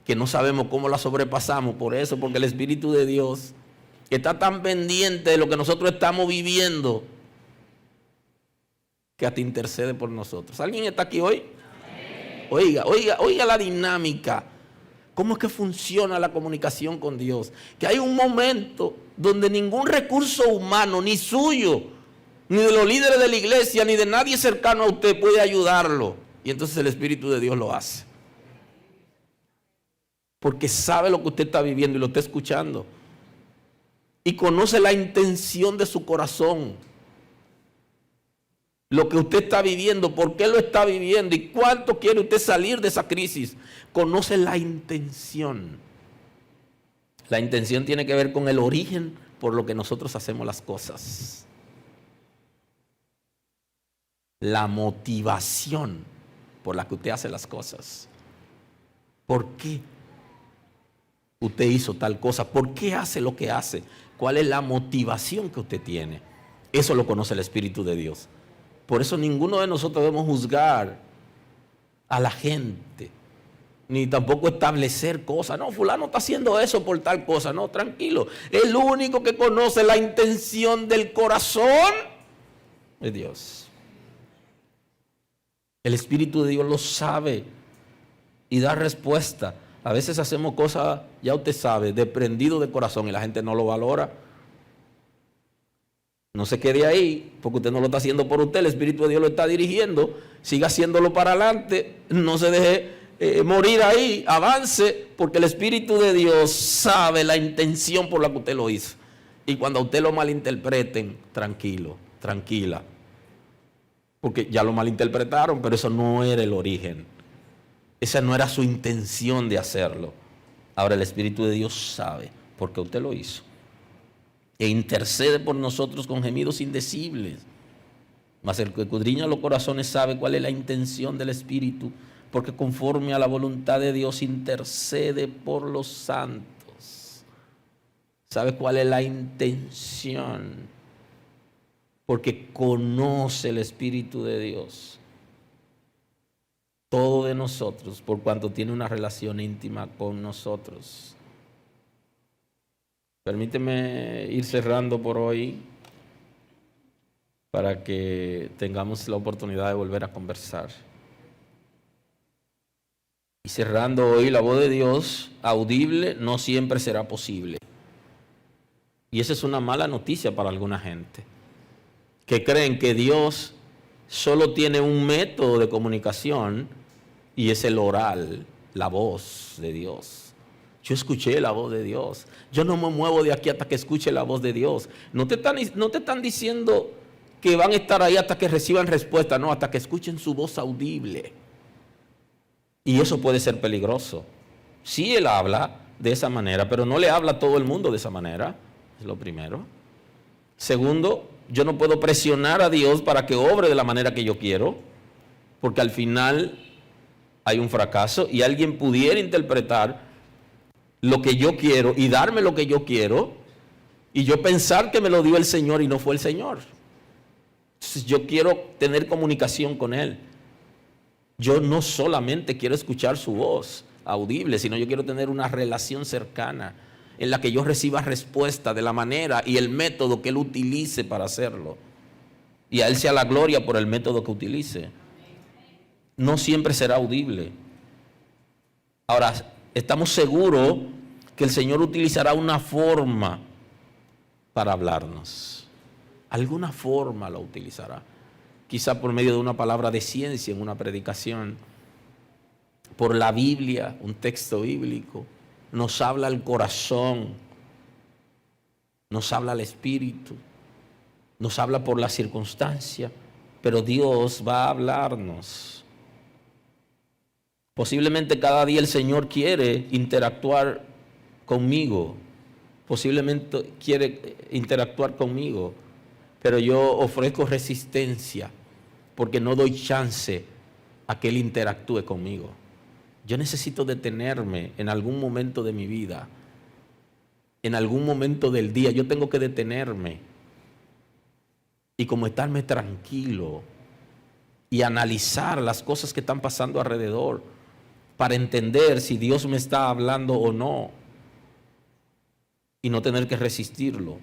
Speaker 1: que no sabemos cómo las sobrepasamos. Por eso, porque el Espíritu de Dios está tan pendiente de lo que nosotros estamos viviendo que hasta intercede por nosotros. ¿Alguien está aquí hoy? Oiga la dinámica. ¿Cómo es que funciona la comunicación con Dios? Que hay un momento donde ningún recurso humano, ni suyo, ni de los líderes de la iglesia, ni de nadie cercano a usted puede ayudarlo. Y entonces el Espíritu de Dios lo hace. Porque sabe lo que usted está viviendo y lo está escuchando. Y conoce la intención de su corazón. Lo que usted está viviendo, por qué lo está viviendo y cuánto quiere usted salir de esa crisis. Conoce la intención. La intención tiene que ver con el origen por lo que nosotros hacemos las cosas. La motivación por la que usted hace las cosas. ¿Por qué usted hizo tal cosa? ¿Por qué hace lo que hace? ¿Cuál es la motivación que usted tiene? Eso lo conoce el Espíritu de Dios. Por eso ninguno de nosotros debemos juzgar a la gente, ni tampoco establecer cosas. No, fulano está haciendo eso por tal cosa. No, tranquilo. El único que conoce la intención del corazón es Dios. El Espíritu de Dios lo sabe y da respuesta. A veces hacemos cosas, ya usted sabe, desprendido de corazón y la gente no lo valora. No se quede ahí, porque usted no lo está haciendo por usted, el Espíritu de Dios lo está dirigiendo. Siga haciéndolo para adelante, no se deje morir ahí, avance, porque el Espíritu de Dios sabe la intención por la que usted lo hizo. Y cuando a usted lo malinterpreten, tranquilo, tranquila. Porque ya lo malinterpretaron, pero eso no era el origen. Esa no era su intención de hacerlo. Ahora el Espíritu de Dios sabe por qué usted lo hizo. E intercede por nosotros con gemidos indecibles. Mas el que escudriña los corazones sabe cuál es la intención del Espíritu, porque conforme a la voluntad de Dios intercede por los santos. ¿Sabe cuál es la intención? Porque conoce el Espíritu de Dios todo de nosotros, por cuanto tiene una relación íntima con nosotros. Permíteme ir cerrando por hoy para que tengamos la oportunidad de volver a conversar. Y cerrando hoy, la voz de Dios audible no siempre será posible. Y esa es una mala noticia para alguna gente, que creen que Dios solo tiene un método de comunicación y es el oral, la voz de Dios. Yo escuché la voz de Dios. Yo no me muevo de aquí hasta que escuche la voz de Dios. No te están diciendo que van a estar ahí hasta que reciban respuesta. No, hasta que escuchen su voz audible. Y eso puede ser peligroso. Sí, Él habla de esa manera, pero no le habla a todo el mundo de esa manera. Es lo primero. Segundo, yo no puedo presionar a Dios para que obre de la manera que yo quiero, porque al final hay un fracaso y alguien pudiera interpretar lo que yo quiero y darme lo que yo quiero y yo pensar que me lo dio el Señor y no fue el Señor. Entonces yo quiero tener comunicación con Él. Yo no solamente quiero escuchar su voz audible, sino yo quiero tener una relación cercana en la que yo reciba respuesta de la manera y el método que Él utilice para hacerlo. Y a Él sea la gloria por el método que utilice. No siempre será audible. Ahora, estamos seguros que el Señor utilizará una forma para hablarnos. Alguna forma la utilizará. Quizá por medio de una palabra de ciencia en una predicación. Por la Biblia, un texto bíblico. Nos habla el corazón. Nos habla el espíritu. Nos habla por la circunstancia. Pero Dios va a hablarnos. Posiblemente cada día el Señor quiere interactuar conmigo. Posiblemente quiere interactuar conmigo. Pero yo ofrezco resistencia porque no doy chance a que Él interactúe conmigo. Yo necesito detenerme en algún momento de mi vida. En algún momento del día yo tengo que detenerme y como estarme tranquilo y analizar las cosas que están pasando alrededor para entender si Dios me está hablando o no y no tener que resistirlo.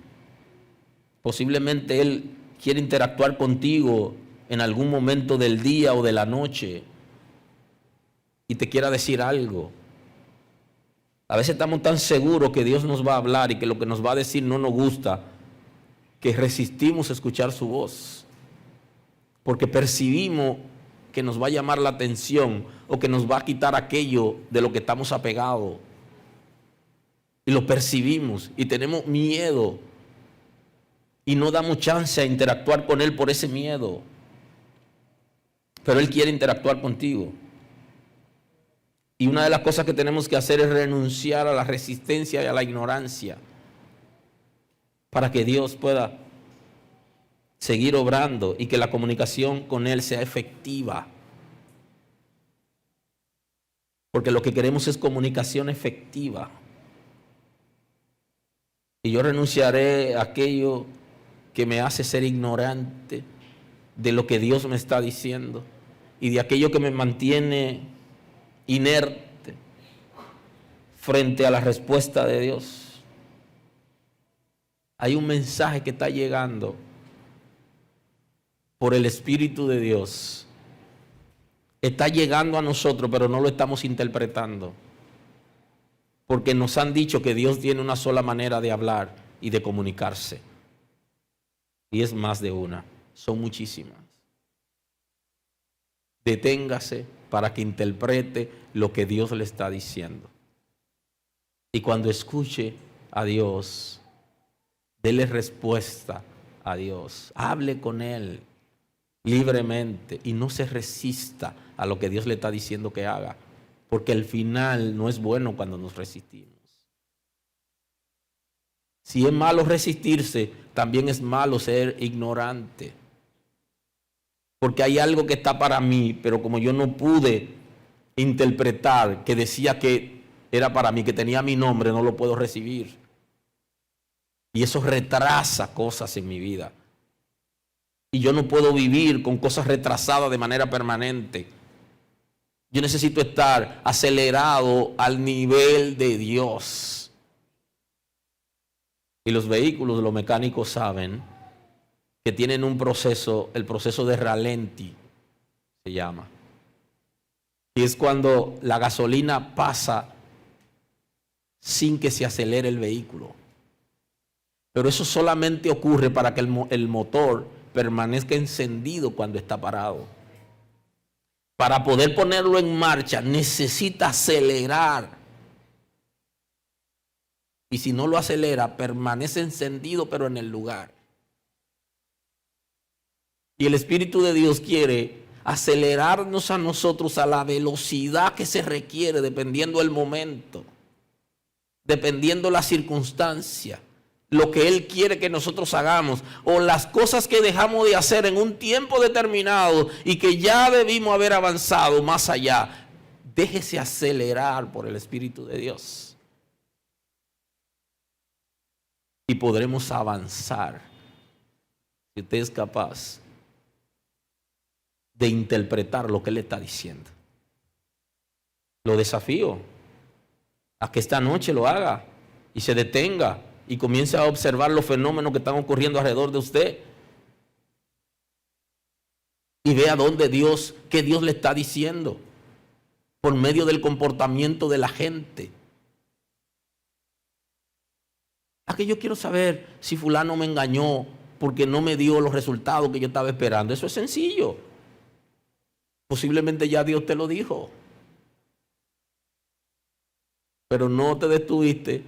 Speaker 1: Posiblemente Él quiere interactuar contigo en algún momento del día o de la noche y te quiera decir algo. A veces estamos tan seguros que Dios nos va a hablar y que lo que nos va a decir no nos gusta, que resistimos escuchar su voz, porque percibimos que nos va a llamar la atención o que nos va a quitar aquello de lo que estamos apegados. Y lo percibimos y tenemos miedo y no damos chance a interactuar con Él por ese miedo. Pero Él quiere interactuar contigo. Y una de las cosas que tenemos que hacer es renunciar a la resistencia y a la ignorancia para que Dios pueda seguir obrando y que la comunicación con Él sea efectiva. Porque lo que queremos es comunicación efectiva. Y yo renunciaré a aquello que me hace ser ignorante de lo que Dios me está diciendo y de aquello que me mantiene inerte frente a la respuesta de Dios. Hay un mensaje que está llegando por el Espíritu de Dios. Está llegando a nosotros, pero no lo estamos interpretando. Porque nos han dicho que Dios tiene una sola manera de hablar y de comunicarse. Y es más de una, son muchísimas. Deténgase para que interprete lo que Dios le está diciendo. Y cuando escuche a Dios, dele respuesta a Dios. Hable con Él libremente y no se resista a lo que Dios le está diciendo que haga. Porque al final no es bueno cuando nos resistimos. Si es malo resistirse, también es malo ser ignorante. Porque hay algo que está para mí, pero como yo no pude interpretar que decía que era para mí, que tenía mi nombre, no lo puedo recibir. Y eso retrasa cosas en mi vida. Y yo no puedo vivir con cosas retrasadas de manera permanente. Yo necesito estar acelerado al nivel de Dios. Y los vehículos, los mecánicos saben que tienen un proceso, el proceso de ralenti, se llama. Y es cuando la gasolina pasa sin que se acelere el vehículo. Pero eso solamente ocurre para que el motor permanezca encendido cuando está parado. Para poder ponerlo en marcha necesita acelerar. Y si no lo acelera, permanece encendido pero en el lugar. Y el Espíritu de Dios quiere acelerarnos a nosotros a la velocidad que se requiere dependiendo del momento, dependiendo la circunstancia, lo que Él quiere que nosotros hagamos o las cosas que dejamos de hacer en un tiempo determinado y que ya debimos haber avanzado más allá. Déjese acelerar por el Espíritu de Dios y podremos avanzar si usted es capaz de interpretar lo que Él está diciendo. Lo desafío a que esta noche lo haga y se detenga y comience a observar los fenómenos que están ocurriendo alrededor de usted y vea qué Dios le está diciendo por medio del comportamiento de la gente. Que yo quiero saber si fulano me engañó porque no me dio los resultados que yo estaba esperando. Eso es sencillo. Posiblemente ya Dios te lo dijo. Pero no te detuviste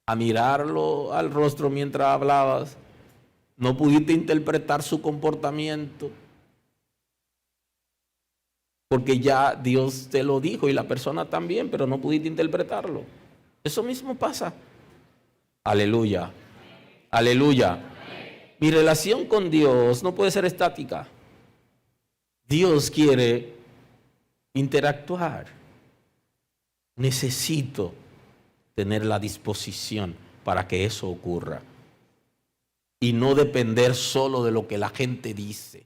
Speaker 1: a mirarlo al rostro mientras hablabas. No pudiste interpretar su comportamiento. Porque ya Dios te lo dijo y la persona también, pero no pudiste interpretarlo. Eso mismo pasa. Aleluya. Aleluya. Mi relación con Dios no puede ser estática. Dios quiere interactuar. Necesito tener la disposición para que eso ocurra. Y no depender solo de lo que la gente dice.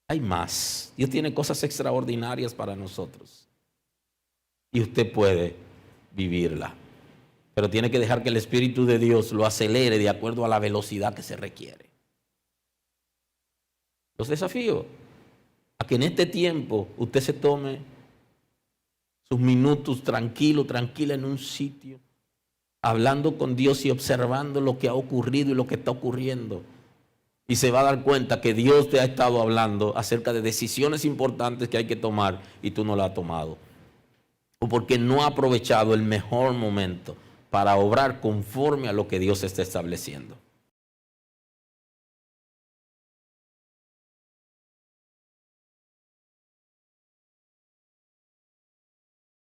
Speaker 1: Hay más. Dios tiene cosas extraordinarias para nosotros. Y usted puede vivirla. Pero tiene que dejar que el Espíritu de Dios lo acelere de acuerdo a la velocidad que se requiere. Los desafío a que en este tiempo usted se tome sus minutos tranquila en un sitio, hablando con Dios y observando lo que ha ocurrido y lo que está ocurriendo. Y se va a dar cuenta que Dios te ha estado hablando acerca de decisiones importantes que hay que tomar y tú no las has tomado. O porque no has aprovechado el mejor momento para obrar conforme a lo que Dios está estableciendo.